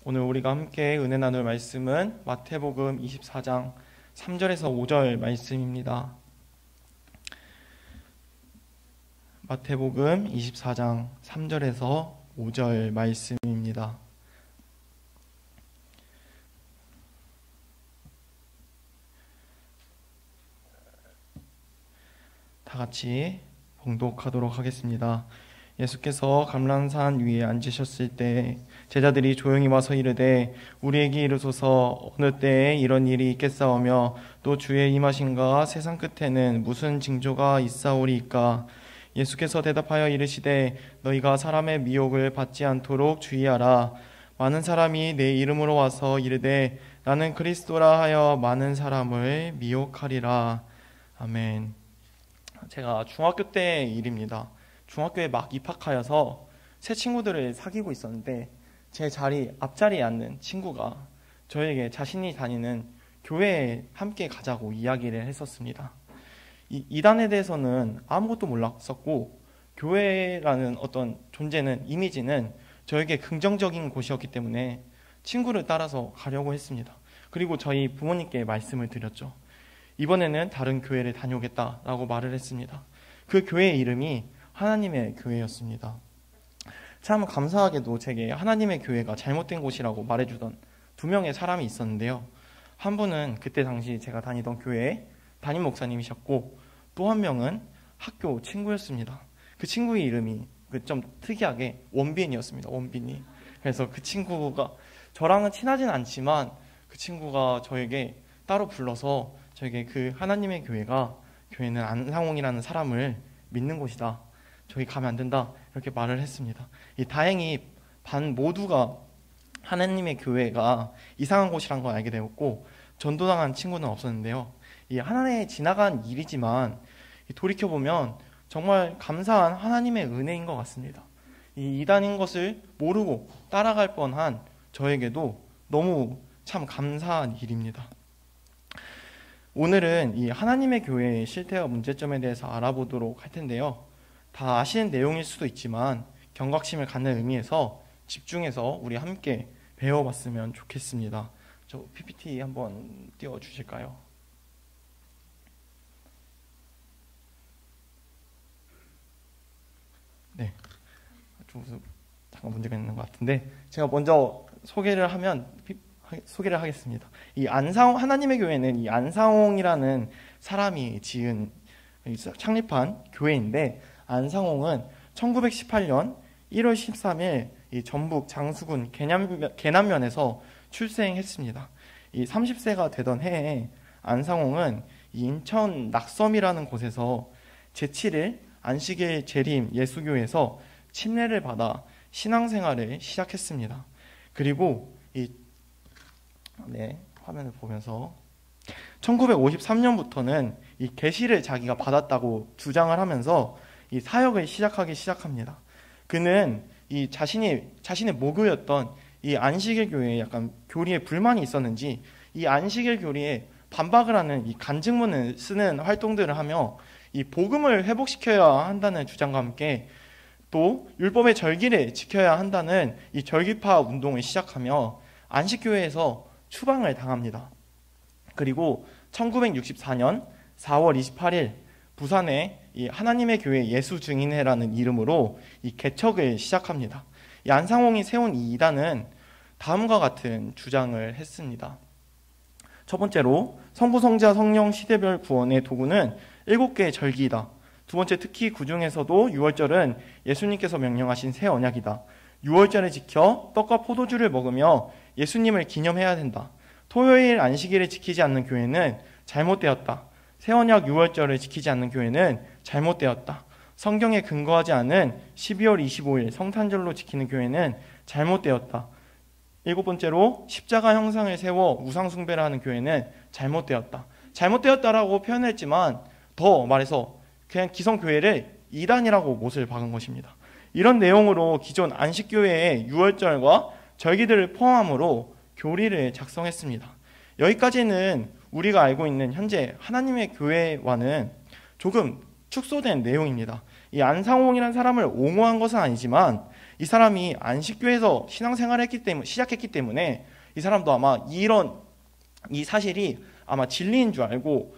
오늘 우리가 함께 은혜 나눌 말씀은 마태복음 24장 3절에서 5절 말씀입니다. 마태복음 24장 3절에서 5절 말씀입니다. 다 같이 봉독하도록 하겠습니다. 예수께서 감람산 위에 앉으셨을 때 제자들이 조용히 와서 이르되 우리에게 이르소서 어느 때에 이런 일이 있겠사오며 또 주의 임하심과 세상 끝에는 무슨 징조가 있사오리이까. 예수께서 대답하여 이르시되 너희가 사람의 미혹을 받지 않도록 주의하라. 많은 사람이 내 이름으로 와서 이르되 나는 그리스도라 하여 많은 사람을 미혹하리라. 아멘. 제가 중학교 때의 일입니다. 중학교에 막 입학하여서 새 친구들을 사귀고 있었는데 제 자리 앞자리에 앉는 친구가 저에게 자신이 다니는 교회에 함께 가자고 이야기를 했었습니다. 이 이단에 대해서는 아무것도 몰랐었고 교회라는 어떤 존재는 이미지는 저에게 긍정적인 곳이었기 때문에 친구를 따라서 가려고 했습니다. 그리고 저희 부모님께 말씀을 드렸죠. 이번에는 다른 교회를 다녀오겠다라고 말을 했습니다. 그 교회의 이름이 하나님의 교회였습니다. 참 감사하게도 제게 하나님의 교회가 잘못된 곳이라고 말해주던 두 명의 사람이 있었는데요. 한 분은 그때 당시 제가 다니던 교회의 담임 목사님이셨고 또 한 명은 학교 친구였습니다. 그 친구의 이름이 좀 특이하게 원빈이었습니다. 원빈이. 그래서 그 친구가 저랑은 친하진 않지만 그 친구가 저에게 따로 불러서 저에게 그 하나님의 교회는 안상홍이라는 사람을 믿는 곳이다. 저기 가면 안 된다. 이렇게 말을 했습니다. 다행히 반 모두가 하나님의 교회가 이상한 곳이란 걸 알게 되었고 전도당한 친구는 없었는데요. 이 하나의 지나간 일이지만 돌이켜보면 정말 감사한 하나님의 은혜인 것 같습니다. 이 이단인 것을 모르고 따라갈 뻔한 저에게도 너무 참 감사한 일입니다. 오늘은 이 하나님의 교회의 실태와 문제점에 대해서 알아보도록 할 텐데요. 다 아시는 내용일 수도 있지만 경각심을 갖는 의미에서 집중해서 우리 함께 배워봤으면 좋겠습니다. 저 PPT 한번 띄워주실까요? 네, 좀 잠깐 문제가 있는 것 같은데 제가 먼저 소개를 하겠습니다. 이 하나님의 교회는 이 안상홍이라는 사람이 창립한 교회인데 안상홍은 1918년 1월 13일 이 전북 장수군 계남면에서 출생했습니다. 이 30세가 되던 해에 안상홍은 인천 낙섬이라는 곳에서 제7일 안식일 재림 예수교에서 침례를 받아 신앙생활을 시작했습니다. 그리고 화면을 보면서 1953년부터는 이 계시를 자기가 받았다고 주장을 하면서 이 사역을 시작합니다. 그는 이 자신의 모교였던 이 안식일 교회에 약간 교리에 불만이 있었는지 이 안식일 교리에 반박을 하는 이 간증문을 쓰는 활동들을 하며 이 복음을 회복시켜야 한다는 주장과 함께 또 율법의 절기를 지켜야 한다는 이 절기파 운동을 시작하며 안식교회에서 추방을 당합니다. 그리고 1964년 4월 28일 부산에 이 하나님의 교회 예수증인회라는 이름으로 이 개척을 시작합니다. 이 안상홍이 세운 이 이단은 다음과 같은 주장을 했습니다. 첫 번째로 성부, 성자, 성령 시대별 구원의 도구는 7개의 절기이다. 두 번째, 특히 그 중에서도 6월절은 예수님께서 명령하신 새 언약이다. 6월절을 지켜 떡과 포도주를 먹으며 예수님을 기념해야 된다. 토요일 안식일을 지키지 않는 교회는 잘못되었다. 새 언약 6월절을 지키지 않는 교회는 잘못되었다. 성경에 근거하지 않은 12월 25일 성탄절로 지키는 교회는 잘못되었다. 7번째로 십자가 형상을 세워 우상 숭배를 하는 교회는 잘못되었다. 잘못되었다라고 표현했지만 더 말해서 그냥 기성교회를 이단이라고 못을 박은 것입니다. 이런 내용으로 기존 안식교회의 6월절과 절기들을 포함으로 교리를 작성했습니다. 여기까지는 우리가 알고 있는 현재 하나님의 교회와는 조금 축소된 내용입니다. 이 안상홍이라는 사람을 옹호한 것은 아니지만 이 사람이 안식교에서 신앙생활을 시작했기 때문에 이 사람도 아마 이 사실이 아마 진리인 줄 알고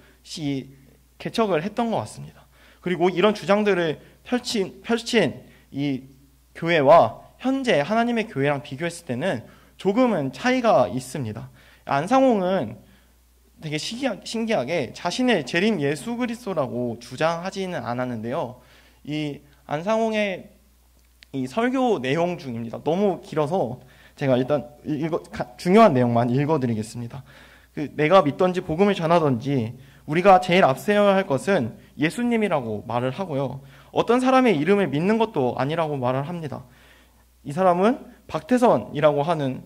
개척을 했던 것 같습니다. 그리고 이런 주장들을 펼친 이 교회와 현재 하나님의 교회랑 비교했을 때는 조금은 차이가 있습니다. 안상홍은 되게 신기하게 자신을 재림 예수 그리스도라고 주장하지는 않았는데요. 이 안상홍의 이 설교 내용 중입니다. 너무 길어서 제가 일단 중요한 내용만 읽어드리겠습니다. 내가 믿던지 복음을 전하던지 우리가 제일 앞세워야 할 것은 예수님이라고 말을 하고요. 어떤 사람의 이름을 믿는 것도 아니라고 말을 합니다. 이 사람은 박태선이라고 하는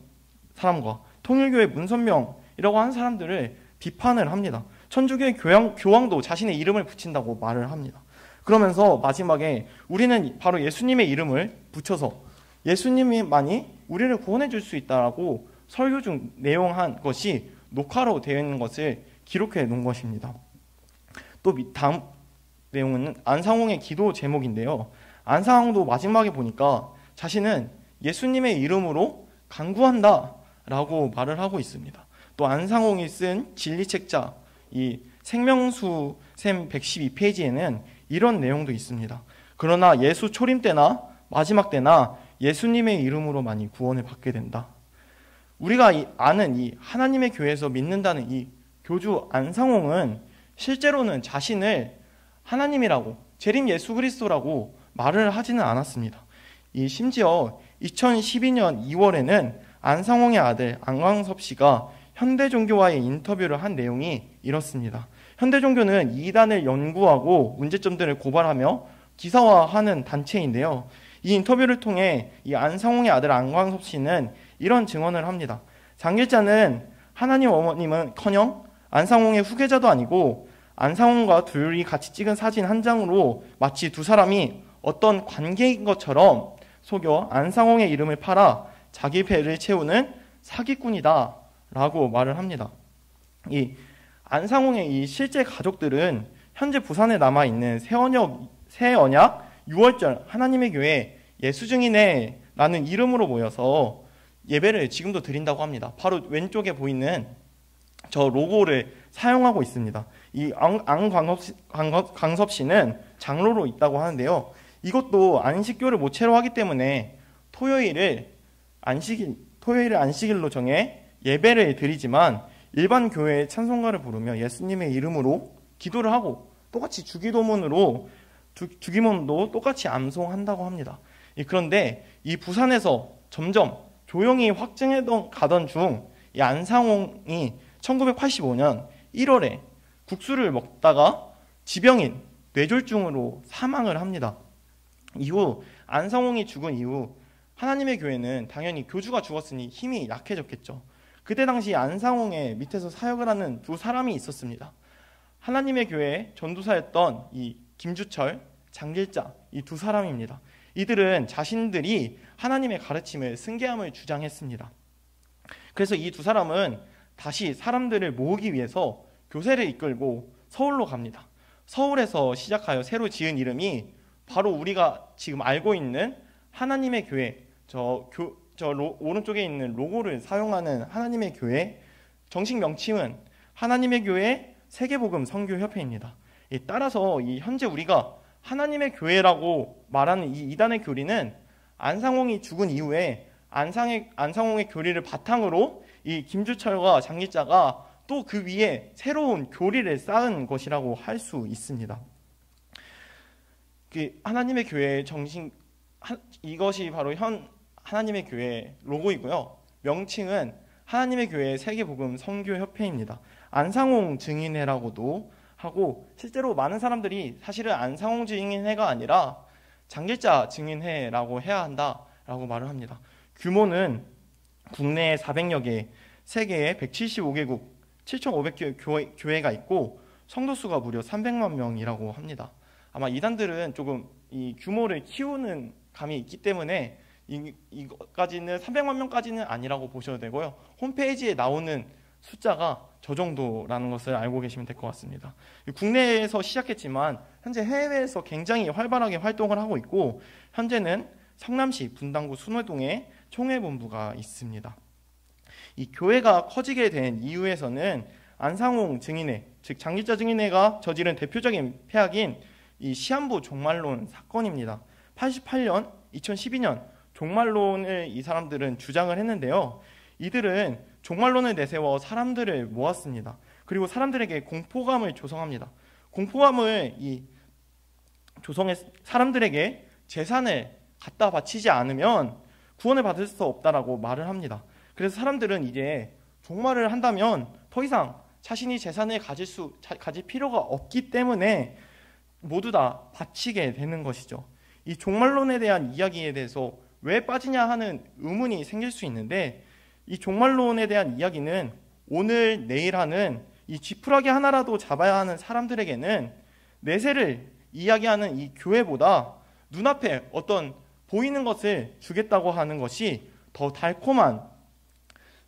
사람과 통일교회 문선명이라고 하는 사람들을 비판을 합니다. 천주교의 교황도 자신의 이름을 붙인다고 말을 합니다. 그러면서 마지막에 우리는 바로 예수님의 이름을 붙여서 예수님만이 우리를 구원해 줄 수 있다라고 설교 중 내용한 것이 녹화로 되어 있는 것을 기록해 놓은 것입니다. 또 다음 내용은 안상홍의 기도 제목인데요. 안상홍도 마지막에 보니까 자신은 예수님의 이름으로 간구한다 라고 말을 하고 있습니다. 또 안상홍이 쓴 진리책자 이 생명수 샘 112페이지에는 이런 내용도 있습니다. 그러나 예수 초림 때나 마지막 때나 예수님의 이름으로만이 구원을 받게 된다. 우리가 아는 이 하나님의 교회에서 믿는다는 이 교주 안상홍은 실제로는 자신을 하나님이라고 재림 예수 그리스도라고 말을 하지는 않았습니다. 심지어 2012년 2월에는 안상홍의 아들 안광섭 씨가 현대종교와의 인터뷰를 한 내용이 이렇습니다. 현대종교는 이단을 연구하고 문제점들을 고발하며 기사화하는 단체인데요. 이 인터뷰를 통해 이 안상홍의 아들 안광섭 씨는 이런 증언을 합니다. 장길자는 하나님 어머님은커녕 안상홍의 후계자도 아니고 안상홍과 둘이 같이 찍은 사진 한 장으로 마치 두 사람이 어떤 관계인 것처럼 속여 안상홍의 이름을 팔아 자기 배를 채우는 사기꾼이다 라고 말을 합니다. 이 안상홍의 이 실제 가족들은 현재 부산에 남아있는 새언약 6월절 하나님의 교회 예수증인회 라는 이름으로 모여서 예배를 지금도 드린다고 합니다. 바로 왼쪽에 보이는 저 로고를 사용하고 있습니다. 이 안광섭 씨는 장로로 있다고 하는데요. 이것도 안식교를 모체로 하기 때문에 토요일을 안식일로 정해 예배를 드리지만 일반 교회의 찬송가를 부르며 예수님의 이름으로 기도를 하고 똑같이 주기도문도 똑같이 암송한다고 합니다. 그런데 이 부산에서 점점 조용히 확증해 가던 중 이 안상홍이 1985년 1월에 국수를 먹다가 지병인 뇌졸중으로 사망을 합니다. 이후 안상홍이 죽은 이후 하나님의 교회는 당연히 교주가 죽었으니 힘이 약해졌겠죠. 그때 당시 안상홍의 밑에서 사역을 하는 두 사람이 있었습니다. 하나님의 교회 전도사였던 이 김주철, 장길자 이 두 사람입니다. 이들은 자신들이 하나님의 가르침을 승계함을 주장했습니다. 그래서 이 두 사람은 다시 사람들을 모으기 위해서 교세를 이끌고 서울로 갑니다. 서울에서 시작하여 새로 지은 이름이 바로 우리가 지금 알고 있는 하나님의 교회, 오른쪽에 있는 로고를 사용하는 하나님의 교회, 정식 명칭은 하나님의 교회 세계복음 선교협회입니다. 따라서 현재 우리가 하나님의 교회라고 말하는 이 이단의 교리는 안상홍이 죽은 이후에 안상홍의 교리를 바탕으로 이 김주철과 장길자가 또 그 위에 새로운 교리를 쌓은 것이라고 할 수 있습니다. 하나님의 교회의 정신, 이것이 바로 하나님의 교회 로고이고요. 명칭은 하나님의 교회 세계복음 선교협회입니다. 안상홍 증인회라고도 하고 실제로 많은 사람들이 사실은 안상홍 증인회가 아니라 장길자 증인회라고 해야 한다라고 말을 합니다. 규모는 국내에 400여 개, 세계에 175개국, 7,500개 교회가 있고 성도 수가 무려 300만 명이라고 합니다. 아마 이단들은 조금 이 규모를 키우는 감이 있기 때문에 이거까지는 300만 명까지는 아니라고 보셔도 되고요. 홈페이지에 나오는 숫자가 저 정도라는 것을 알고 계시면 될 것 같습니다. 국내에서 시작했지만 현재 해외에서 굉장히 활발하게 활동을 하고 있고 현재는 성남시 분당구 순회동에 총회본부가 있습니다. 이 교회가 커지게 된 이유에서는 안상홍 증인회, 즉 장길자 증인회가 저지른 대표적인 폐악인 이 시한부 종말론 사건입니다. 88년, 2012년 종말론을 이 사람들은 주장을 했는데요. 이들은 종말론을 내세워 사람들을 모았습니다. 그리고 사람들에게 공포감을 조성합니다. 공포감을 조성해 사람들에게 재산을 갖다 바치지 않으면 구원을 받을 수 없다라고 말을 합니다. 그래서 사람들은 이제 종말을 한다면 더 이상 자신이 재산을 가질 필요가 없기 때문에 모두 다 바치게 되는 것이죠. 이 종말론에 대한 이야기에 대해서 왜 빠지냐 하는 의문이 생길 수 있는데, 이 종말론에 대한 이야기는 오늘 내일 하는 이 쥐푸라기 하나라도 잡아야 하는 사람들에게는 내세를 이야기하는 이 교회보다 눈앞에 어떤 보이는 것을 주겠다고 하는 것이 더 달콤한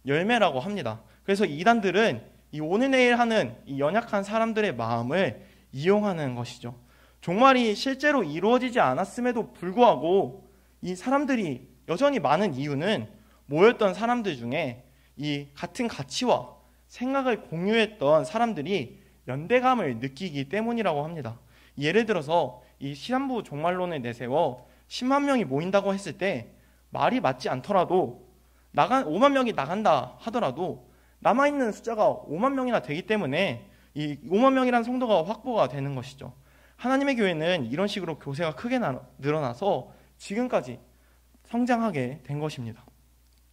열매라고 합니다. 그래서 이단들은 이 오늘 내일 하는 이 연약한 사람들의 마음을 이용하는 것이죠. 종말이 실제로 이루어지지 않았음에도 불구하고 이 사람들이 여전히 많은 이유는 모였던 사람들 중에 이 같은 가치와 생각을 공유했던 사람들이 연대감을 느끼기 때문이라고 합니다. 예를 들어서 이 시한부 종말론을 내세워 10만 명이 모인다고 했을 때 말이 맞지 않더라도 5만 명이 나간다 하더라도 남아있는 숫자가 5만 명이나 되기 때문에 이 5만 명이라는 성도가 확보가 되는 것이죠. 하나님의 교회는 이런 식으로 교세가 크게 늘어나서 지금까지 성장하게 된 것입니다.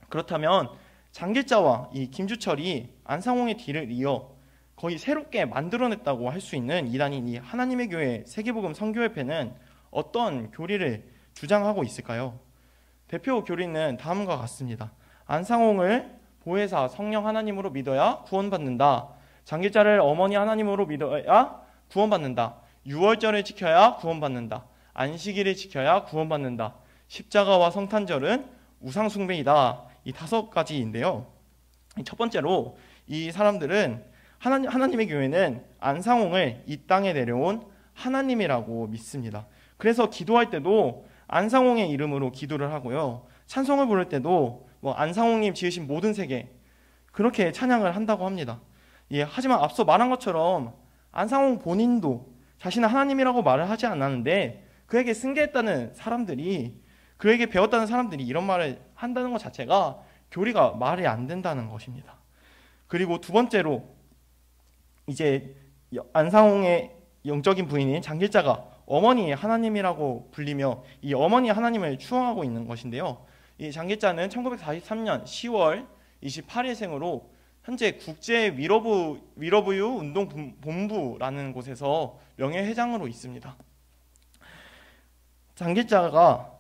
그렇다면 장길자와 이 김주철이 안상홍의 뒤를 이어 거의 새롭게 만들어냈다고 할 수 있는 이단인 이 하나님의 교회 세계복음 선교협회는 어떤 교리를 주장하고 있을까요? 대표 교리는 다음과 같습니다. 안상홍을 보혜사 성령 하나님으로 믿어야 구원받는다. 장길자를 어머니 하나님으로 믿어야 구원받는다. 유월절을 지켜야 구원받는다. 안식일을 지켜야 구원받는다. 십자가와 성탄절은 우상숭배이다. 이 5가지인데요. 첫 번째로 이 사람들은 하나님의 교회는 안상홍을 이 땅에 내려온 하나님이라고 믿습니다. 그래서 기도할 때도 안상홍의 이름으로 기도를 하고요. 찬송을 부를 때도 안상홍님 지으신 모든 세계 그렇게 찬양을 한다고 합니다. 하지만 앞서 말한 것처럼 안상홍 본인도 자신은 하나님이라고 말을 하지 않았는데 그에게 승계했다는 사람들이, 그에게 배웠다는 사람들이 이런 말을 한다는 것 자체가 교리가 말이 안 된다는 것입니다. 그리고 두 번째로 이제 안상홍의 영적인 부인인 장길자가 어머니 하나님이라고 불리며 이 어머니 하나님을 추앙하고 있는 것인데요. 이 장길자는 1943년 10월 28일생으로 현재 국제 위러브유 운동 본부라는 곳에서 명예회장으로 있습니다. 장길자가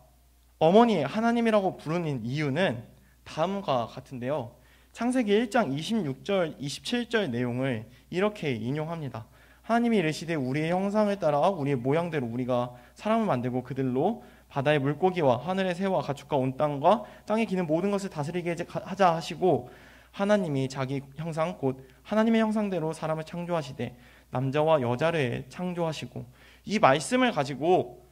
어머니 하나님이라고 부르는 이유는 다음과 같은데요. 창세기 1장 26절, 27절 내용을 이렇게 인용합니다. 하나님이 이르시되 우리의 형상을 따라 우리의 모양대로 우리가 사람을 만들고 그들로 바다의 물고기와 하늘의 새와 가축과 온 땅과 땅에 기는 모든 것을 다스리게 하자 하시고 하나님이 자기 형상 곧 하나님의 형상대로 사람을 창조하시되 남자와 여자를 창조하시고, 이 말씀을 가지고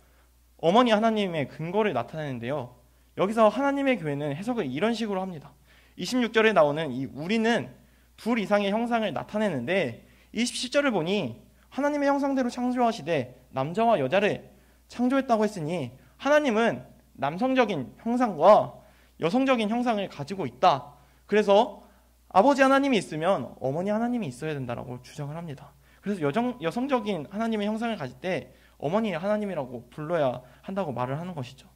어머니 하나님의 근거를 나타내는데요. 여기서 하나님의 교회는 해석을 이런 식으로 합니다. 26절에 나오는 이 우리는 둘 이상의 형상을 나타내는데 27절을 보니 하나님의 형상대로 창조하시되 남자와 여자를 창조했다고 했으니 하나님은 남성적인 형상과 여성적인 형상을 가지고 있다. 그래서 아버지 하나님이 있으면 어머니 하나님이 있어야 된다라고 주장을 합니다. 그래서 여성적인 하나님의 형상을 가질 때 어머니 하나님이라고 불러야 한다고 말을 하는 것이죠.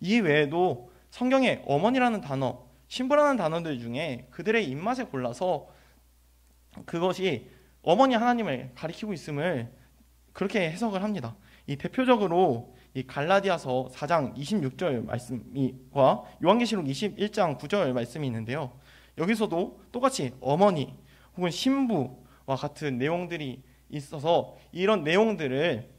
이 외에도 성경에 어머니라는 단어, 신부라는 단어들 중에 그들의 입맛에 골라서 그것이 어머니 하나님을 가리키고 있음을 그렇게 해석을 합니다. 이 대표적으로 이 갈라디아서 4장 26절 말씀과 요한계시록 21장 9절 말씀이 있는데요. 여기서도 똑같이 어머니 혹은 신부와 같은 내용들이 있어서 이런 내용들을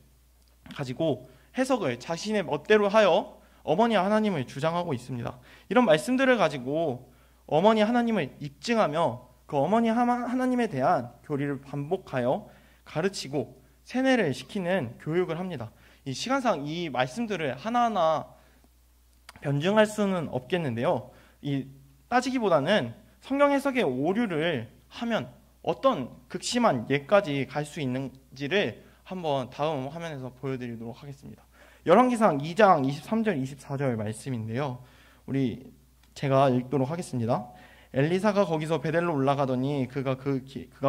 가지고 해석을 자신의 멋대로 하여 어머니 하나님을 주장하고 있습니다. 이런 말씀들을 가지고 어머니 하나님을 입증하며 그 어머니 하나님에 대한 교리를 반복하여 가르치고 세뇌를 시키는 교육을 합니다. 이 시간상 이 말씀들을 하나하나 변증할 수는 없겠는데요. 따지기보다는 성경 해석의 오류를 하면 어떤 극심한 예까지 갈 수 있는지를 한번 다음 화면에서 보여드리도록 하겠습니다. 열왕기상 2장 23절 24절 말씀인데요. 제가 읽도록 하겠습니다. 엘리사가 거기서 베델로 올라가더니 그가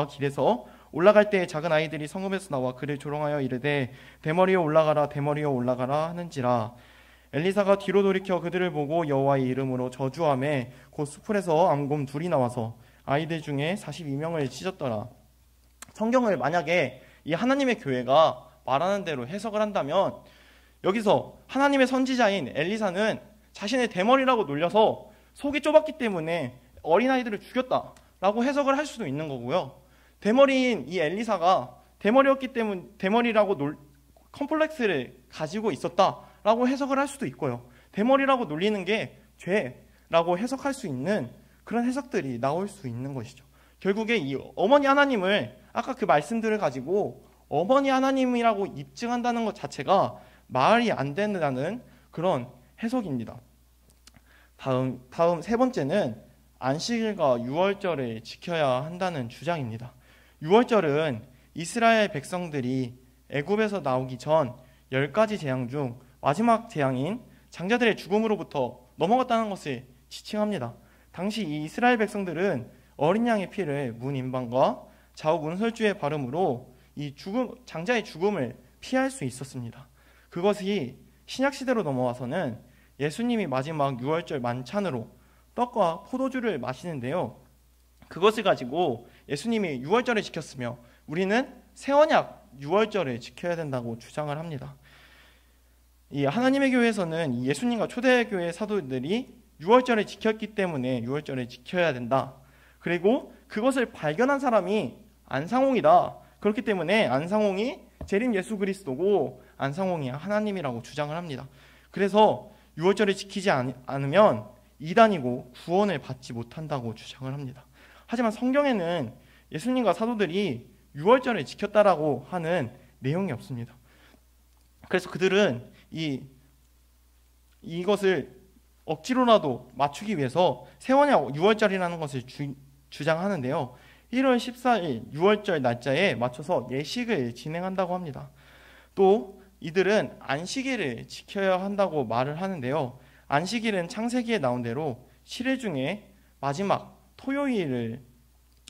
길에서 올라갈 때 작은 아이들이 성읍에서 나와 그를 조롱하여 이르되 대머리여 올라가라 대머리여 올라가라 하는지라. 엘리사가 뒤로 돌이켜 그들을 보고 여호와의 이름으로 저주하매 곧 수풀에서 암곰 둘이 나와서 아이들 중에 42명을 찢었더라. 성경을 만약에 이 하나님의 교회가 말하는 대로 해석을 한다면 여기서 하나님의 선지자인 엘리사는 자신의 대머리라고 놀려서 속이 좁았기 때문에 어린아이들을 죽였다라고 해석을 할 수도 있는 거고요. 대머리인 이 엘리사가 대머리였기 때문에 대머리라고 컴플렉스를 가지고 있었다라고 해석을 할 수도 있고요. 대머리라고 놀리는 게 죄라고 해석할 수 있는 그런 해석들이 나올 수 있는 것이죠. 결국에 이 어머니 하나님을 아까 그 말씀들을 가지고 어머니 하나님이라고 입증한다는 것 자체가 말이 안 된다는 그런 해석입니다. 다음 세 번째는 안식일과 유월절을 지켜야 한다는 주장입니다. 유월절은 이스라엘 백성들이 애굽에서 나오기 전 10가지 재앙 중 마지막 재앙인 장자들의 죽음으로부터 넘어갔다는 것을 지칭합니다. 당시 이 이스라엘 백성들은 어린 양의 피를 문 인방과 좌우 문설주에 바름으로 장자의 죽음을 피할 수 있었습니다. 그것이 신약시대로 넘어와서는 예수님이 마지막 유월절 만찬으로 떡과 포도주를 마시는데요. 그것을 가지고 예수님이 유월절을 지켰으며 우리는 새언약 유월절을 지켜야 된다고 주장을 합니다. 이 하나님의 교회에서는 예수님과 초대교회 사도들이 유월절을 지켰기 때문에 유월절을 지켜야 된다. 그리고 그것을 발견한 사람이 안상홍이다. 그렇기 때문에 안상홍이 재림 예수 그리스도고 안상홍이 하나님이라고 주장을 합니다. 그래서 유월절을 지키지 않으면 이단이고 구원을 받지 못한다고 주장을 합니다. 하지만 성경에는 예수님과 사도들이 유월절을 지켰다라고 하는 내용이 없습니다. 그래서 그들은 이것을 억지로라도 맞추기 위해서 세원약 유월절이라는 것을 주장하는데요. 1월 14일 유월절 날짜에 맞춰서 예식을 진행한다고 합니다. 또 이들은 안식일을 지켜야 한다고 말을 하는데요. 안식일은 창세기에 나온 대로 7일 중에 마지막 토요일을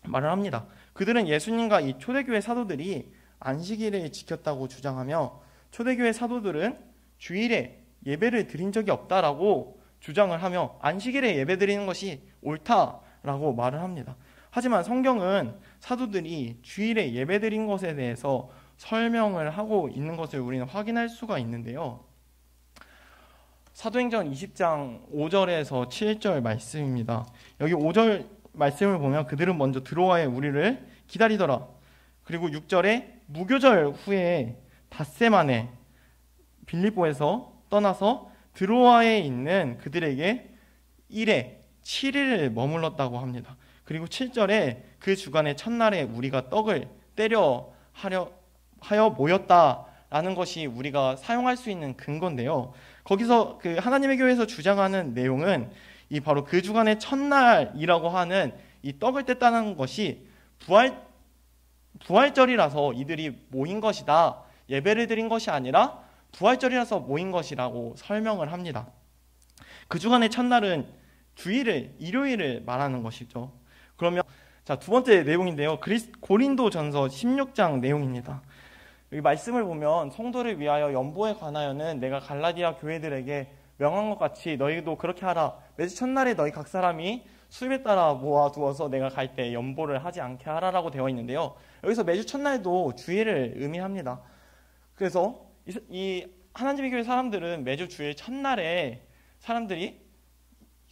말을 합니다. 그들은 예수님과 이 초대교회 사도들이 안식일을 지켰다고 주장하며 초대교회 사도들은 주일에 예배를 드린 적이 없다라고 주장을 하며 안식일에 예배 드리는 것이 옳다라고 말을 합니다. 하지만 성경은 사도들이 주일에 예배 드린 것에 대해서 설명을 하고 있는 것을 우리는 확인할 수가 있는데요. 사도행전 20장 5절에서 7절 말씀입니다. 여기 5절 말씀을 보면 그들은 먼저 드로아에 우리를 기다리더라. 그리고 6절에 무교절 후에 닷새 만에 빌립보에서 떠나서 드로아에 있는 그들에게 1회 7일을 머물렀다고 합니다. 그리고 7절에 그 주간의 첫날에 우리가 떡을 때려 하여 모였다라는 것이 우리가 사용할 수 있는 근거인데요. 거기서 그 하나님의 교회에서 주장하는 내용은 바로 그 주간의 첫날이라고 하는 이 떡을 뗐다는 것이 부활절이라서 이들이 모인 것이다. 예배를 드린 것이 아니라 부활절이라서 모인 것이라고 설명을 합니다. 그 주간의 첫날은 주일을, 일요일을 말하는 것이죠. 그러면 두 번째 내용인데요. 고린도전서 16장 내용입니다. 여기 말씀을 보면 성도를 위하여 연보에 관하여는 내가 갈라디아 교회들에게 명한 것 같이 너희도 그렇게 하라. 매주 첫날에 너희 각 사람이 수입에 따라 모아두어서 내가 갈 때 연보를 하지 않게 하라라고 되어 있는데요. 여기서 매주 첫날도 주일을 의미합니다. 그래서 이 하나님의 교회 사람들은 매주 주일 첫날에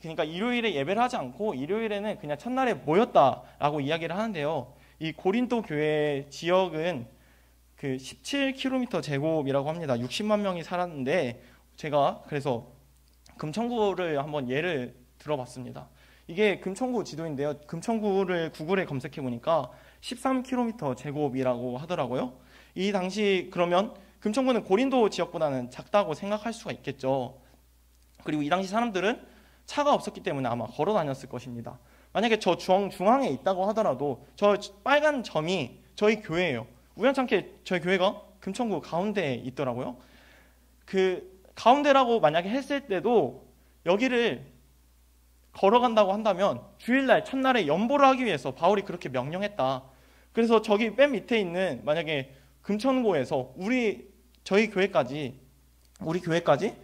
그러니까 일요일에 예배를 하지 않고 일요일에는 그냥 첫날에 모였다라고 이야기를 하는데요. 이 고린도 교회 지역은 그 17km 제곱이라고 합니다. 60만 명이 살았는데 제가 그래서 금천구를 한번 예를 들어봤습니다. 이게 금천구 지도인데요. 금천구를 구글에 검색해 보니까 13km 제곱이라고 하더라고요. 이 당시 그러면 금천구는 고린도 지역보다는 작다고 생각할 수가 있겠죠. 그리고 이 당시 사람들은 차가 없었기 때문에 아마 걸어 다녔을 것입니다. 만약에 저 중앙에 있다고 하더라도 저 빨간 점이 저희 교회예요. 우연찮게 저희 교회가 금천구 가운데에 있더라고요. 그 가운데라고 만약에 했을 때도 여기를 걸어간다고 한다면 주일날 첫날에 연보를 하기 위해서 바울이 그렇게 명령했다. 그래서 저기 맨 밑에 있는 만약에 금천구에서 저희 교회까지 우리 교회까지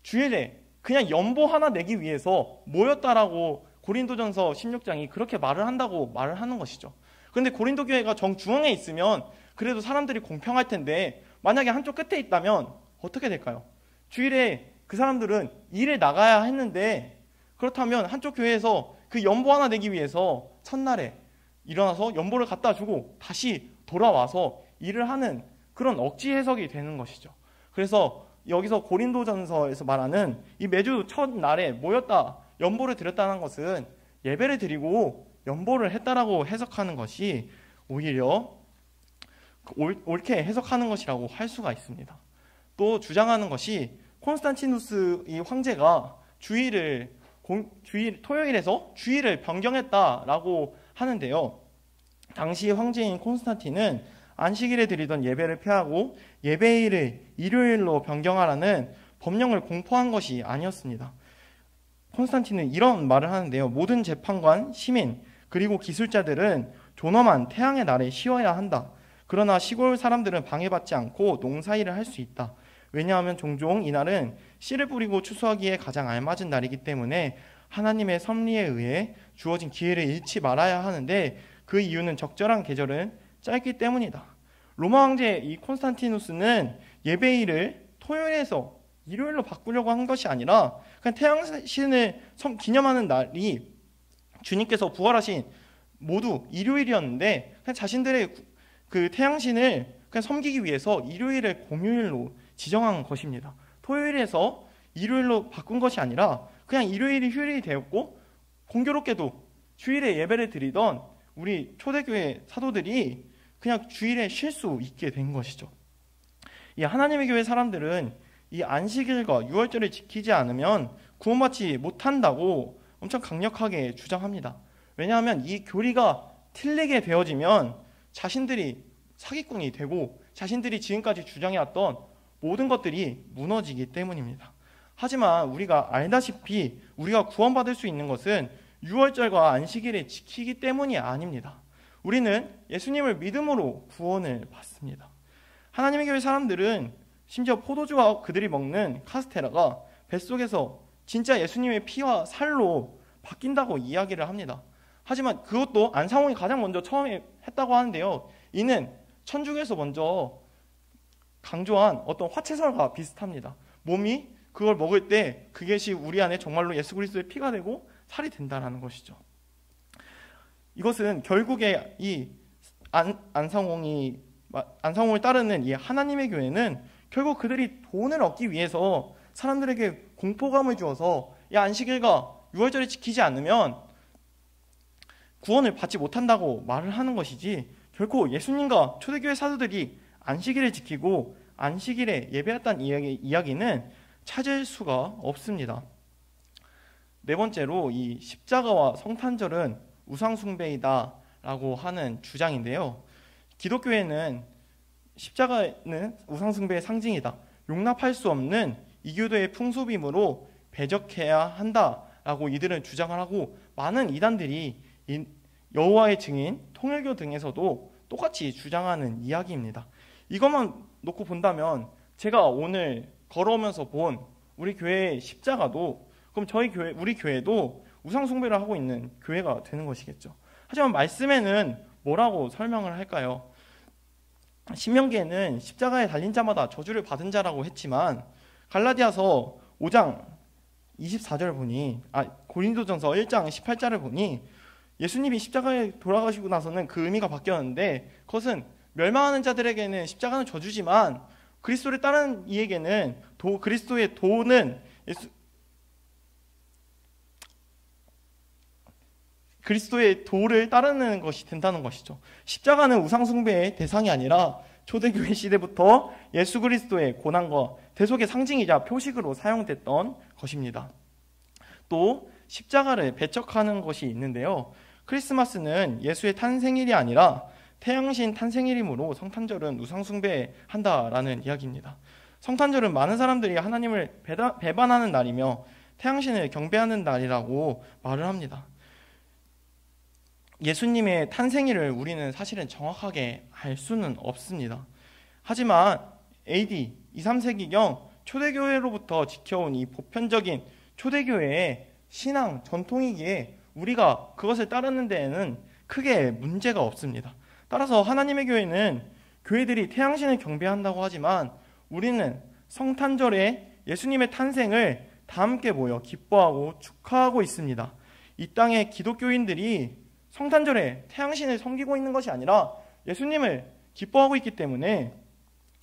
주일에 그냥 연보 하나 내기 위해서 모였다라고 고린도전서 16장이 그렇게 말을 한다고 말을 하는 것이죠. 그런데 고린도 교회가 정중앙에 있으면 그래도 사람들이 공평할 텐데 만약에 한쪽 끝에 있다면 어떻게 될까요? 주일에 그 사람들은 일에 나가야 했는데 그렇다면 한쪽 교회에서 그 연보 하나 내기 위해서 첫날에 일어나서 연보를 갖다 주고 다시 돌아와서 일을 하는 그런 억지 해석이 되는 것이죠. 그래서 여기서 고린도전서에서 말하는 이 매주 첫날에 모였다, 연보를 드렸다는 것은 예배를 드리고 연보를 했다라고 해석하는 것이 오히려 옳게 해석하는 것이라고 할 수가 있습니다. 또 주장하는 것이 콘스탄티누스 이 황제가 토요일에서 주일을 변경했다라고 하는데요. 당시 황제인 콘스탄틴은 안식일에 드리던 예배를 폐하고 예배일을 일요일로 변경하라는 법령을 공포한 것이 아니었습니다. 콘스탄틴은 이런 말을 하는데요. 모든 재판관, 시민, 그리고 기술자들은 존엄한 태양의 날에 쉬어야 한다. 그러나 시골 사람들은 방해받지 않고 농사일을 할 수 있다. 왜냐하면 종종 이날은 씨를 뿌리고 추수하기에 가장 알맞은 날이기 때문에 하나님의 섭리에 의해 주어진 기회를 잃지 말아야 하는데 그 이유는 적절한 계절은 짧기 때문이다. 로마 황제 이 콘스탄티누스는 예배일을 토요일에서 일요일로 바꾸려고 한 것이 아니라 그냥 태양신을 기념하는 날이 주님께서 부활하신 모두 일요일이었는데 그냥 자신들의 그 태양신을 그냥 섬기기 위해서 일요일을 공휴일로 지정한 것입니다. 토요일에서 일요일로 바꾼 것이 아니라 그냥 일요일이 휴일이 되었고 공교롭게도 주일에 예배를 드리던 우리 초대교회 사도들이 그냥 주일에 쉴 수 있게 된 것이죠. 이 하나님의 교회 사람들은 이 안식일과 유월절을 지키지 않으면 구원받지 못한다고 엄청 강력하게 주장합니다. 왜냐하면 이 교리가 틀리게 되어지면 자신들이 사기꾼이 되고 자신들이 지금까지 주장해왔던 모든 것들이 무너지기 때문입니다. 하지만 우리가 알다시피 우리가 구원받을 수 있는 것은 유월절과 안식일을 지키기 때문이 아닙니다. 우리는 예수님을 믿음으로 구원을 받습니다. 하나님의 교회 사람들은 심지어 포도주와 그들이 먹는 카스테라가 뱃속에서 진짜 예수님의 피와 살로 바뀐다고 이야기를 합니다. 하지만 그것도 안상홍이 가장 먼저 처음에 했다고 하는데요. 이는 천주교에서 먼저 강조한 어떤 화채설과 비슷합니다. 몸이 그걸 먹을 때 그것이 우리 안에 정말로 예수 그리스도의 피가 되고 살이 된다는 것이죠. 이것은 결국에 이 안상홍을 따르는 이 하나님의 교회는 결국 그들이 돈을 얻기 위해서 사람들에게 공포감을 주어서 이 안식일과 유월절을 지키지 않으면 구원을 받지 못한다고 말을 하는 것이지 결코 예수님과 초대교회 사도들이 안식일을 지키고 안식일에 예배했다는 이야기는 찾을 수가 없습니다. 네 번째로 이 십자가와 성탄절은 우상숭배이다라고 하는 주장인데요. 기독교에는 십자가는 우상숭배의 상징이다. 용납할 수 없는 이교도의 풍습이므로 배적해야 한다라고 이들은 주장을 하고 많은 이단들이 여호와의 증인, 통일교 등에서도 똑같이 주장하는 이야기입니다. 이것만 놓고 본다면 제가 오늘 걸어오면서 본 우리 교회의 십자가도 그럼 우리 교회도 우상숭배를 하고 있는 교회가 되는 것이겠죠. 하지만 말씀에는 뭐라고 설명을 할까요? 신명기에는 십자가에 달린 자마다 저주를 받은 자라고 했지만 갈라디아서 5장 24절 보니 고린도전서 1장 18절을 보니 예수님이 십자가에 돌아가시고 나서는 그 의미가 바뀌었는데 그것은 멸망하는 자들에게는 십자가는 저주지만 그리스도를 따르는 이에게는 그리스도의 도는 그리스도의 도를 따르는 것이 된다는 것이죠. 십자가는 우상숭배의 대상이 아니라 초대교회 시대부터 예수 그리스도의 고난과 대속의 상징이자 표식으로 사용됐던 것입니다. 또 십자가를 배척하는 것이 있는데요. 크리스마스는 예수의 탄생일이 아니라 태양신 탄생일이므로 성탄절은 우상숭배한다라는 이야기입니다. 성탄절은 많은 사람들이 하나님을 배반하는 날이며 태양신을 경배하는 날이라고 말을 합니다. 예수님의 탄생일을 우리는 사실은 정확하게 알 수는 없습니다. 하지만 AD 2, 3세기경 초대교회로부터 지켜온 이 보편적인 초대교회의 신앙 전통이기에 우리가 그것을 따르는 데에는 크게 문제가 없습니다. 따라서 하나님의 교회는 교회들이 태양신을 경배한다고 하지만 우리는 성탄절에 예수님의 탄생을 다 함께 모여 기뻐하고 축하하고 있습니다. 이 땅의 기독교인들이 성탄절에 태양신을 섬기고 있는 것이 아니라 예수님을 기뻐하고 있기 때문에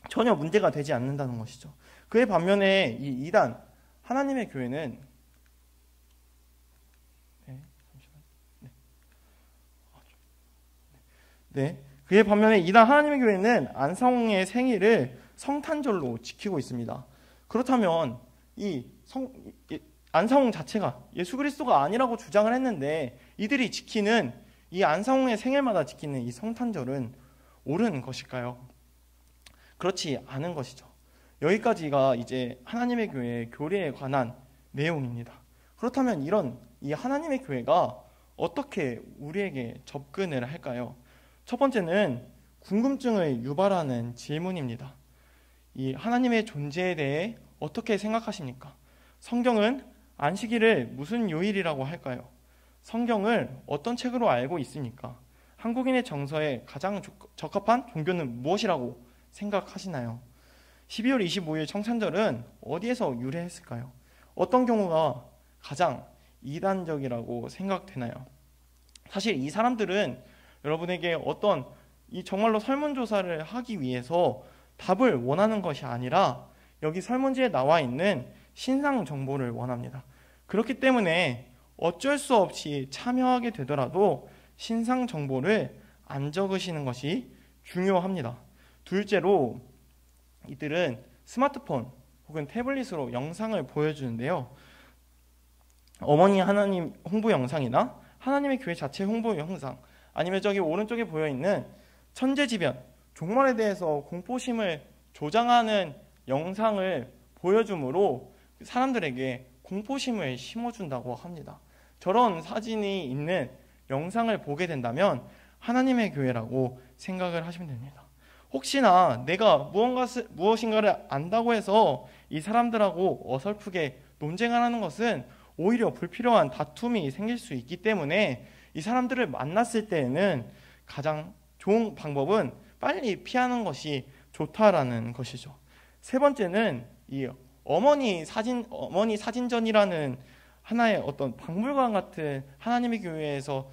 전혀 문제가 되지 않는다는 것이죠. 그에 반면에 이 이단 하나님의 교회는 그에 반면에 이단 하나님의 교회는 안성의 생일을 성탄절로 지키고 있습니다. 그렇다면 안상홍 자체가 예수 그리스도가 아니라고 주장을 했는데 이들이 지키는 이 안상홍의 생일마다 지키는 이 성탄절은 옳은 것일까요? 그렇지 않은 것이죠. 여기까지가 이제 하나님의 교회의 교리에 관한 내용입니다. 그렇다면 이 하나님의 교회가 어떻게 우리에게 접근을 할까요? 첫 번째는 궁금증을 유발하는 질문입니다. 이 하나님의 존재에 대해 어떻게 생각하십니까? 성경은 안식일을 무슨 요일이라고 할까요? 성경을 어떤 책으로 알고 있습니까? 한국인의 정서에 가장 적합한 종교는 무엇이라고 생각하시나요? 12월 25일 성탄절은 어디에서 유래했을까요? 어떤 경우가 가장 이단적이라고 생각되나요? 사실 이 사람들은 여러분에게 어떤 정말로 설문조사를 하기 위해서 답을 원하는 것이 아니라 여기 설문지에 나와 있는 신상 정보를 원합니다. 그렇기 때문에 어쩔 수 없이 참여하게 되더라도 신상 정보를 안 적으시는 것이 중요합니다. 둘째로 이들은 스마트폰 혹은 태블릿으로 영상을 보여주는데요. 어머니 하나님 홍보 영상이나 하나님의 교회 자체 홍보 영상, 아니면 저기 오른쪽에 보여있는 천재지변, 종말에 대해서 공포심을 조장하는 영상을 보여줌으로 사람들에게 공포심을 심어준다고 합니다. 저런 사진이 있는 영상을 보게 된다면 하나님의 교회라고 생각을 하시면 됩니다. 혹시나 내가 무엇인가를 안다고 해서 이 사람들하고 어설프게 논쟁을 하는 것은 오히려 불필요한 다툼이 생길 수 있기 때문에 이 사람들을 만났을 때에는 가장 좋은 방법은 빨리 피하는 것이 좋다라는 것이죠. 세 번째는 이 어머니 사진전이라는 하나의 어떤 박물관 같은 하나님의 교회에서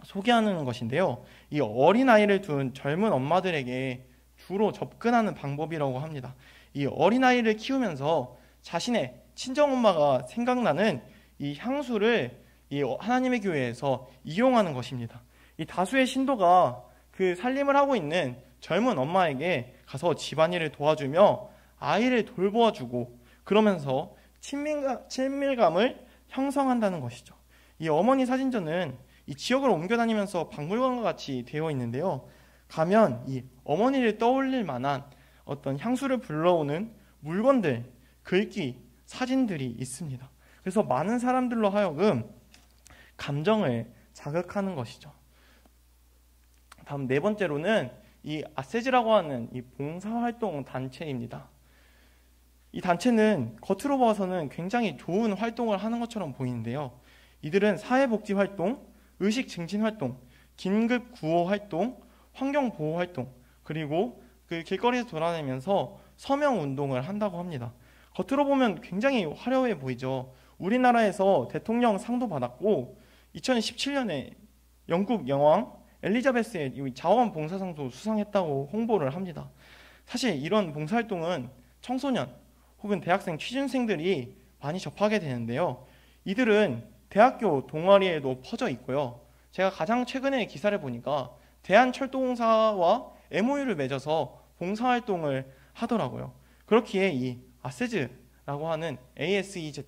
소개하는 것인데요. 이 어린아이를 둔 젊은 엄마들에게 주로 접근하는 방법이라고 합니다. 이 어린아이를 키우면서 자신의 친정엄마가 생각나는 이 향수를 이 하나님의 교회에서 이용하는 것입니다. 이 다수의 신도가 그 살림을 하고 있는 젊은 엄마에게 가서 집안일을 도와주며 아이를 돌보아주고 그러면서 친밀감을 형성한다는 것이죠. 이 어머니 사진전은 이 지역을 옮겨 다니면서 박물관과 같이 되어 있는데요. 가면 이 어머니를 떠올릴 만한 어떤 향수를 불러오는 물건들, 글귀, 사진들이 있습니다. 그래서 많은 사람들로 하여금 감정을 자극하는 것이죠. 다음 네 번째로는 이 아세지라고 하는 이 봉사활동 단체입니다. 이 단체는 겉으로 봐서는 굉장히 좋은 활동을 하는 것처럼 보이는데요. 이들은 사회복지활동, 의식증진활동, 긴급구호활동, 환경보호활동, 그리고 그 길거리에서 돌아다니면서 서명운동을 한다고 합니다. 겉으로 보면 굉장히 화려해 보이죠. 우리나라에서 대통령 상도 받았고 2017년에 영국 여왕 엘리자베스의 자원봉사상도 수상했다고 홍보를 합니다. 사실 이런 봉사활동은 청소년 혹은 대학생 취준생들이 많이 접하게 되는데요. 이들은 대학교 동아리에도 퍼져 있고요. 제가 가장 최근에 기사를 보니까 대한철도공사와 MOU를 맺어서 봉사활동을 하더라고요. 그렇기에 이 아세즈라고 하는 ASEZ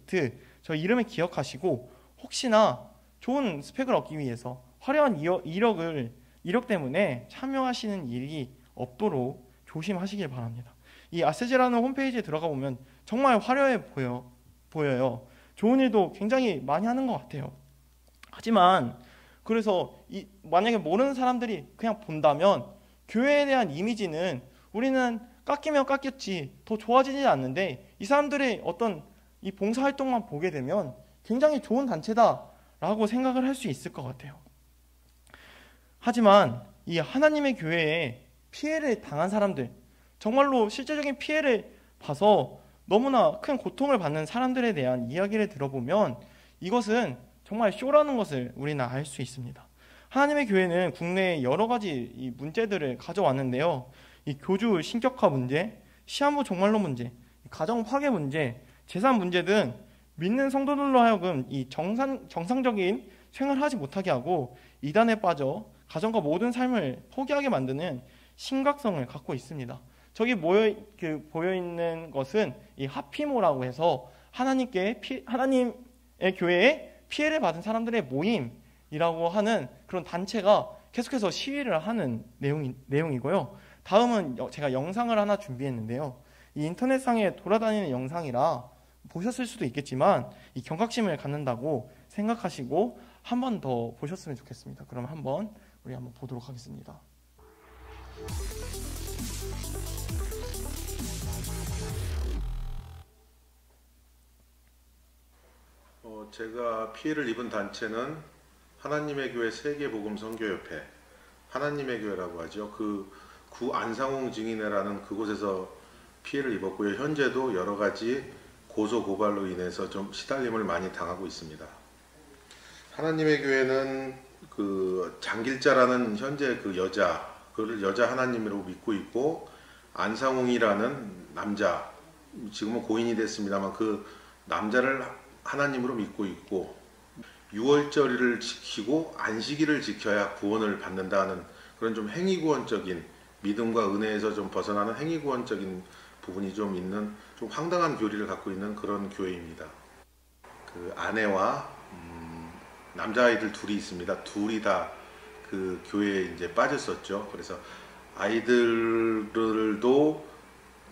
저 이름을 기억하시고 혹시나 좋은 스펙을 얻기 위해서 화려한 이력 때문에 참여하시는 일이 없도록 조심하시길 바랍니다. 이 아세즈라는 홈페이지에 들어가 보면 정말 화려해 보여요. 좋은 일도 굉장히 많이 하는 것 같아요. 하지만 그래서 만약에 모르는 사람들이 그냥 본다면 교회에 대한 이미지는 우리는 깎이면 깎였지 더 좋아지지 않는데 이 사람들의 어떤 이 봉사활동만 보게 되면 굉장히 좋은 단체다라고 생각을 할 수 있을 것 같아요. 하지만 이 하나님의 교회에 피해를 당한 사람들, 정말로 실제적인 피해를 봐서 너무나 큰 고통을 받는 사람들에 대한 이야기를 들어보면 이것은 정말 쇼라는 것을 우리는 알 수 있습니다. 하나님의 교회는 국내에 여러 가지 이 문제들을 가져왔는데요. 이 교주 신격화 문제, 시한부 종말론 문제, 가정 파괴 문제, 재산 문제 등 믿는 성도들로 하여금 이 정상적인 생활을 하지 못하게 하고 이단에 빠져 가정과 모든 삶을 포기하게 만드는 심각성을 갖고 있습니다. 저기 보여 있는 것은 이 하피모라고 해서 하나님의 교회에 피해를 받은 사람들의 모임이라고 하는 그런 단체가 계속해서 시위를 하는 내용이고요. 다음은 제가 영상을 하나 준비했는데요. 이 인터넷상에 돌아다니는 영상이라 보셨을 수도 있겠지만 이 경각심을 갖는다고 생각하시고 한 번 더 보셨으면 좋겠습니다. 그럼 우리 한번 보도록 하겠습니다. 제가 피해를 입은 단체는 하나님의 교회 세계복음선교협회, 하나님의 교회라고 하죠. 구 안상홍 증인회라는 그곳에서 피해를 입었고요. 현재도 여러 가지 고소 고발로 인해서 좀 시달림을 많이 당하고 있습니다. 하나님의 교회는 그 장길자라는 현재 그를 여자 하나님으로 믿고 있고, 안상홍이라는 남자, 지금은 고인이 됐습니다만 그 남자를 하나님으로 믿고 있고, 유월절을 지키고 안식일을 지켜야 구원을 받는다는 그런 좀 행위구원적인, 믿음과 은혜에서 좀 벗어나는 행위구원적인 부분이 좀 있는 좀 황당한 교리를 갖고 있는 그런 교회입니다. 그 아내와 남자아이들 둘이 있습니다. 둘이 다 그 교회에 이제 빠졌었죠. 그래서 아이들도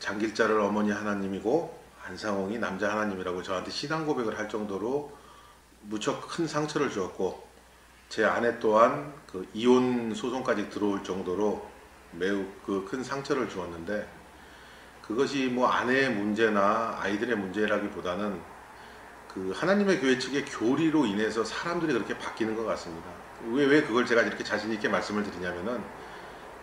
장길자를 어머니 하나님이고 안상홍이 남자 하나님이라고 저한테 신앙 고백을 할 정도로 무척 큰 상처를 주었고, 제 아내 또한 그 이혼 소송까지 들어올 정도로 매우 그 큰 상처를 주었는데, 그것이 뭐 아내의 문제나 아이들의 문제라기보다는 그 하나님의 교회 측의 교리로 인해서 사람들이 그렇게 바뀌는 것 같습니다. 왜 그걸 제가 이렇게 자신 있게 말씀을 드리냐면은,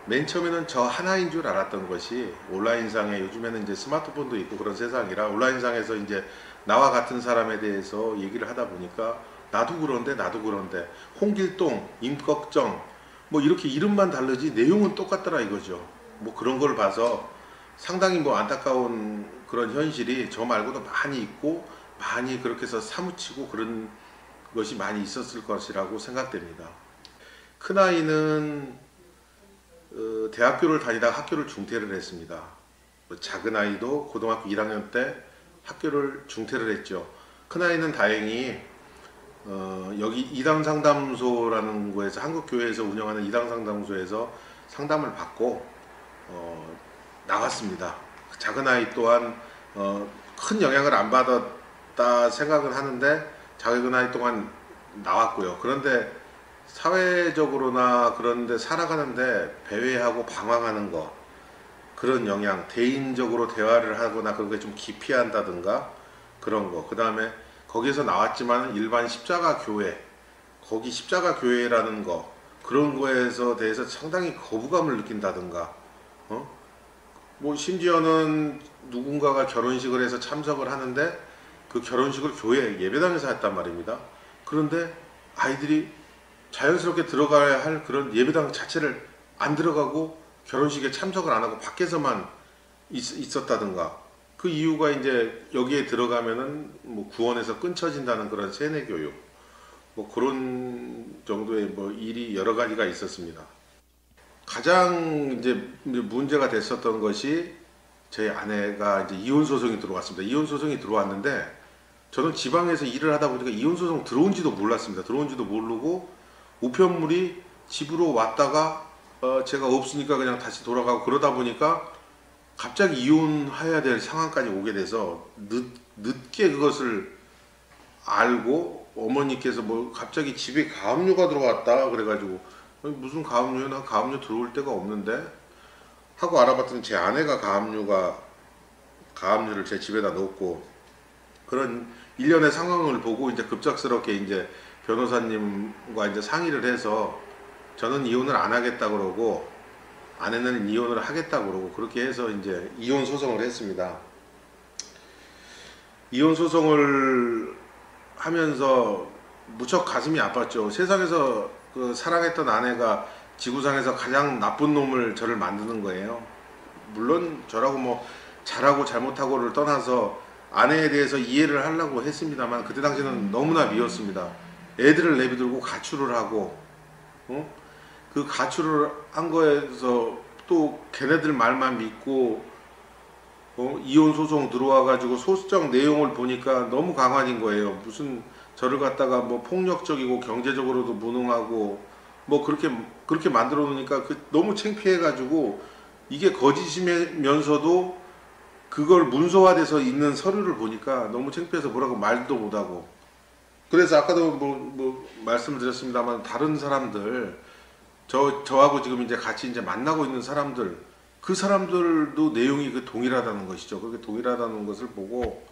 맨 처음에는 저 하나인 줄 알았던 것이 온라인상에, 요즘에는 이제 스마트폰도 있고 그런 세상이라 온라인상에서 이제 나와 같은 사람에 대해서 얘기를 하다 보니까 나도 그런데 홍길동, 임꺽정 뭐 이렇게 이름만 다르지 내용은 똑같더라 이거죠. 뭐 그런 걸 봐서 상당히 뭐 안타까운 그런 현실이 저 말고도 많이 있고, 많이 그렇게 해서 사무치고 그런 것이 많이 있었을 것이라고 생각됩니다. 큰아이는 대학교를 다니다가 학교를 중퇴를 했습니다. 작은 아이도 고등학교 1학년 때 학교를 중퇴를 했죠. 큰아이는 다행히 여기 이당상담소라는 곳에서, 한국교회에서 운영하는 이당상담소에서 상담을 받고 나왔습니다. 작은 아이 또한 큰 영향을 안 받았다 생각은 하는데 작은 아이 동안 나왔고요. 그런데 사회적으로나 그런데 살아가는데 배회하고 방황하는 거, 그런 영향, 대인적으로 대화를 하거나 그런 게 좀 기피한다든가 그런 거, 그 다음에 거기서 나왔지만 일반 십자가 교회, 거기 십자가 교회라는 거, 그런 거에서 대해서 상당히 거부감을 느낀다든가, 뭐 심지어는 누군가가 결혼식을 해서 참석을 하는데 그 결혼식을 교회 예배당에서 했단 말입니다. 그런데 아이들이 자연스럽게 들어가야 할 그런 예배당 자체를 안 들어가고 결혼식에 참석을 안 하고 밖에서만 있었다든가, 그 이유가 이제 여기에 들어가면은 뭐 구원에서 끊쳐진다는 그런 세뇌 교육, 뭐 그런 정도의 뭐 일이 여러 가지가 있었습니다. 가장 이제 문제가 됐었던 것이 저희 아내가 이제 이혼 소송이 들어왔습니다. 이혼 소송이 들어왔는데 저는 지방에서 일을 하다 보니까 이혼 소송 들어온지도 몰랐습니다. 들어온지도 모르고 우편물이 집으로 왔다가 제가 없으니까 그냥 다시 돌아가고 그러다 보니까 갑자기 이혼해야 될 상황까지 오게 돼서 늦게 그것을 알고 어머니께서 뭐 갑자기 집에 가압류가 들어왔다 그래가지고 무슨 가압류야? 난 가압류 들어올 데가 없는데 하고 알아봤더니 제 아내가 가압류를 제 집에다 넣었고 그런 일련의 상황을 보고 이제 급작스럽게 이제 변호사님과 이제 상의를 해서 저는 이혼을 안 하겠다 그러고 아내는 이혼을 하겠다 그러고 그렇게 해서 이제 이혼 소송을 했습니다. 이혼 소송을 하면서 무척 가슴이 아팠죠. 세상에서 그 사랑했던 아내가 지구상에서 가장 나쁜 놈을 저를 만드는 거예요. 물론 저라고 뭐 잘하고 잘못하고를 떠나서 아내에 대해서 이해를 하려고 했습니다만 그때 당시에는 너무나 미웠습니다. 애들을 내비두고 가출을 하고 그 가출을 한 거에서 또 걔네들 말만 믿고 이혼 소송 들어와 가지고 소송 내용을 보니까 너무 강한인 거예요. 무슨 저를 갖다가 뭐 폭력적이고 경제적으로도 무능하고 뭐 그렇게 만들어 놓으니까 너무 창피해 가지고 이게 거짓이면서도 그걸 문서화돼서 있는 서류를 보니까 너무 창피해서 뭐라고 말도 못하고 그래서 아까도 뭐 말씀을 드렸습니다만 다른 사람들 저하고 지금 이제 같이 이제 만나고 있는 사람들 그 사람들도 내용이 동일하다는 것이죠. 그렇게 동일하다는 것을 보고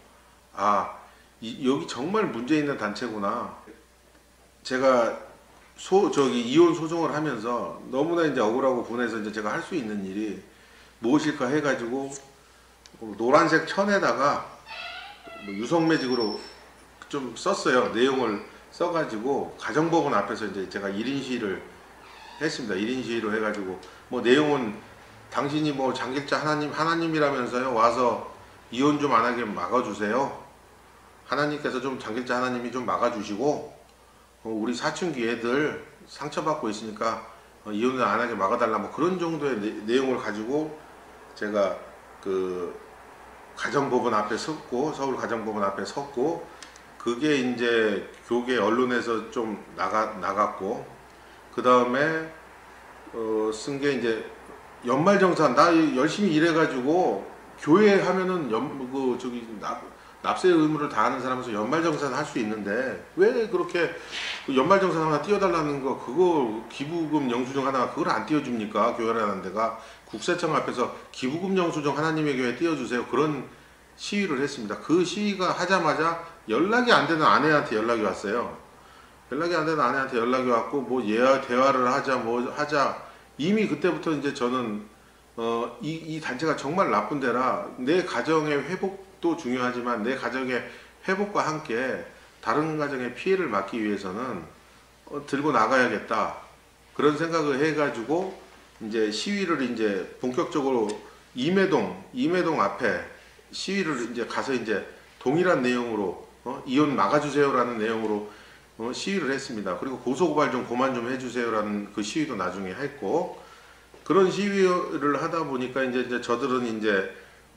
여기 정말 문제 있는 단체구나. 제가 이혼 소송을 하면서 너무나 이제 억울하고 분해서 이제 제가 할 수 있는 일이 무엇일까 해가지고 노란색 천에다가 유성매직으로 좀 썼어요. 내용을 써가지고 가정법원 앞에서 이제 제가 1인 시위를 했습니다. 1인 시위로 해가지고 뭐 내용은 당신이 뭐 장길자 하나님이라면서요 와서 이혼 좀 안 하게 막아주세요. 하나님께서 좀 장길자 하나님이 좀 막아주시고 우리 사춘기 애들 상처받고 있으니까 이혼을 안 하게 막아달라 뭐 그런 정도의 내용을 가지고 제가 그 가정법원 앞에 섰고 서울 가정법원 앞에 섰고 그게 이제 교계 언론에서 좀 나갔고 그 다음에 쓴 게 이제 연말정산 나 열심히 일해가지고 교회 하면은 납세 의무를 다하는 사람에서 연말정산 할 수 있는데 왜 그렇게 연말정산 하나 띄워달라는 거 그거 기부금 영수증 하나 그걸 안 띄워줍니까? 교회라는 데가 국세청 앞에서 기부금 영수증 하나님의 교회 띄워주세요. 그런 시위를 했습니다. 그 시위가 하자마자 연락이 안 되는 아내한테 연락이 왔어요. 연락이 안 되는 아내한테 연락이 왔고 뭐 대화를 하자 뭐 하자 이미 그때부터 이제 저는 이 단체가 정말 나쁜 데라 내 가정의 회복도 중요하지만 내 가정의 회복과 함께 다른 가정의 피해를 막기 위해서는 들고 나가야겠다 그런 생각을 해가지고 이제 시위를 이제 본격적으로 임해동 앞에 시위를 이제 가서 이제 동일한 내용으로 이혼 막아주세요라는 내용으로 시위를 했습니다. 그리고 고소고발 좀 그만 좀 해주세요라는 그 시위도 나중에 했고 그런 시위를 하다 보니까 이제 저들은 이제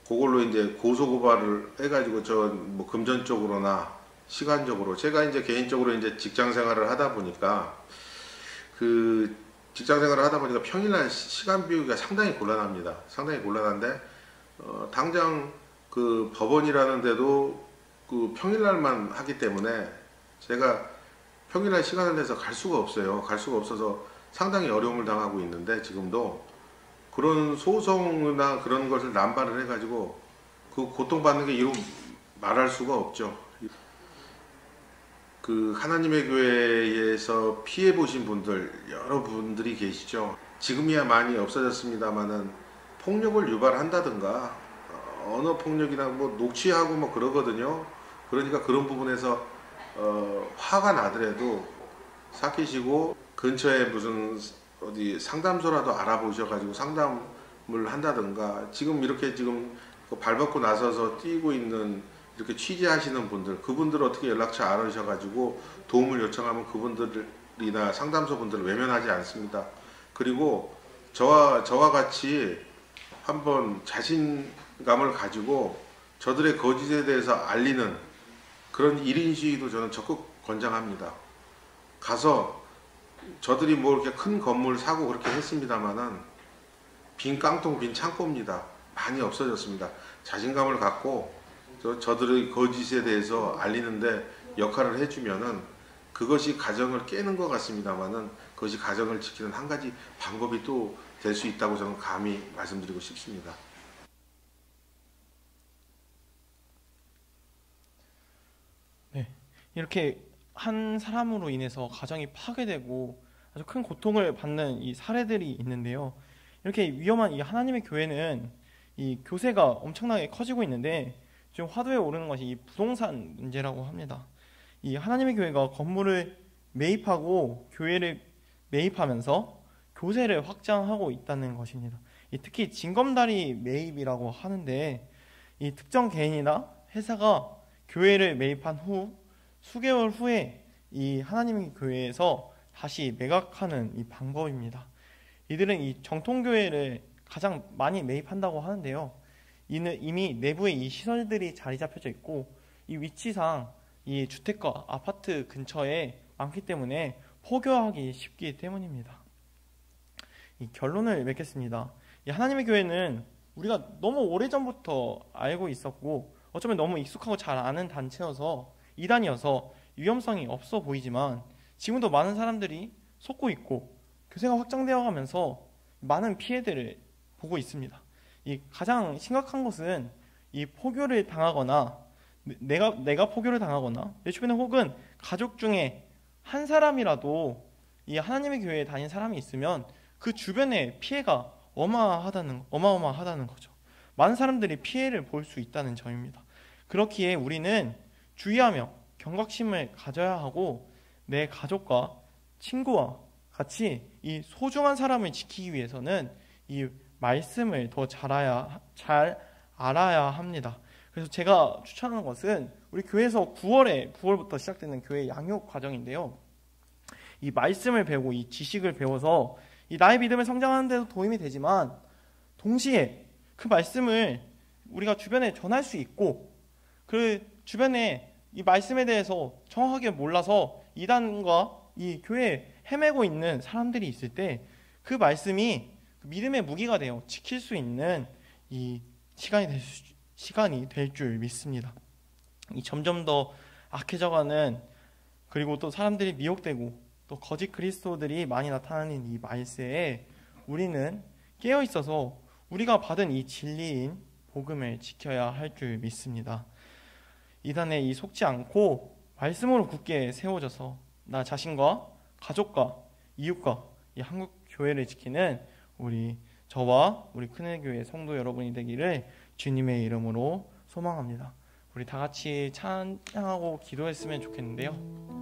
그걸로 이제 고소고발을 해가지고 뭐 금전적으로나 시간적으로 제가 이제 개인적으로 이제 직장 생활을 하다 보니까 그 직장 생활을 하다 보니까 평일날 시간 비우기가 상당히 곤란합니다. 상당히 곤란한데 당장 그 법원이라는 데도 그 평일날만 하기 때문에 제가 평일날 시간을 내서 갈 수가 없어요. 갈 수가 없어서 상당히 어려움을 당하고 있는데 지금도 그런 소송이나 그런 것을 남발을 해가지고 그 고통받는 게 이루 말할 수가 없죠. 그 하나님의 교회에서 피해 보신 분들 여러분들이 계시죠. 지금이야 많이 없어졌습니다만은 폭력을 유발한다든가 언어 폭력이나 뭐 녹취하고 뭐 그러거든요. 그러니까 그런 부분에서 화가 나더라도 삭히시고 근처에 무슨 어디 상담소라도 알아보셔가지고 상담을 한다든가 지금 이렇게 지금 발벗고 나서서 뛰고 있는 이렇게 취재하시는 분들 그분들 어떻게 연락처 알아셔가지고 도움을 요청하면 그분들이나 상담소 분들을 외면하지 않습니다. 그리고 저와 같이 한번 자신감을 가지고 저들의 거짓에 대해서 알리는 그런 1인 시위도 저는 적극 권장합니다. 가서 저들이 뭐 이렇게 큰 건물 사고 그렇게 했습니다만은 빈 깡통 빈 창고입니다. 많이 없어졌습니다. 자신감을 갖고 저들의 거짓에 대해서 알리는데 역할을 해주면은 그것이 가정을 깨는 것 같습니다만은 그것이 가정을 지키는 한 가지 방법이 또 될 수 있다고 저는 감히 말씀드리고 싶습니다. 네, 이렇게 한 사람으로 인해서 가정이 파괴되고 아주 큰 고통을 받는 이 사례들이 있는데요. 이렇게 위험한 이 하나님의 교회는 이 교세가 엄청나게 커지고 있는데 지금 화두에 오르는 것이 이 부동산 문제라고 합니다. 이 하나님의 교회가 건물을 매입하고 교회를 매입하면서 교세를 확장하고 있다는 것입니다. 특히 징검다리 매입이라고 하는데 이 특정 개인이나 회사가 교회를 매입한 후 수개월 후에 이 하나님의 교회에서 다시 매각하는 이 방법입니다. 이들은 이 정통교회를 가장 많이 매입한다고 하는데요. 이는 이미 내부에 이 시설들이 자리 잡혀져 있고 이 위치상 이 주택가, 아파트 근처에 많기 때문에 포교하기 쉽기 때문입니다. 이 결론을 맺겠습니다. 이 하나님의 교회는 우리가 너무 오래전부터 알고 있었고 어쩌면 너무 익숙하고 잘 아는 단체여서 이단이어서 위험성이 없어 보이지만 지금도 많은 사람들이 속고 있고 교세가 확장되어 가면서 많은 피해들을 보고 있습니다. 이 가장 심각한 것은 이 포교를 당하거나 내가 포교를 당하거나 내 주변에 혹은 가족 중에 한 사람이라도 이 하나님의 교회에 다닌 사람이 있으면 그 주변에 피해가 어마어마하다는 거죠. 많은 사람들이 피해를 볼 수 있다는 점입니다. 그렇기에 우리는 주의하며 경각심을 가져야 하고 내 가족과 친구와 같이 이 소중한 사람을 지키기 위해서는 이 말씀을 더 잘 알아야 합니다. 그래서 제가 추천하는 것은 우리 교회에서 9월부터 시작되는 교회 양육 과정인데요. 이 말씀을 배우고 이 지식을 배워서 이 나의 믿음을 성장하는 데도 도움이 되지만 동시에 그 말씀을 우리가 주변에 전할 수 있고 그 주변에 이 말씀에 대해서 정확하게 몰라서 이단과 이 교회에 헤매고 있는 사람들이 있을 때 그 말씀이 믿음의 무기가 되어 지킬 수 있는 이 시간이 될 줄 믿습니다. 이 점점 더 악해져가는 그리고 또 사람들이 미혹되고 또 거짓 그리스도들이 많이 나타나는 이 말세에 우리는 깨어 있어서 우리가 받은 이 진리인 복음을 지켜야 할 줄 믿습니다. 이단에 속지 않고 말씀으로 굳게 세워져서 나 자신과 가족과 이웃과 이 한국 교회를 지키는 저와 우리 큰일교회 성도 여러분이 되기를 주님의 이름으로 소망합니다. 우리 다 같이 찬양하고 기도했으면 좋겠는데요.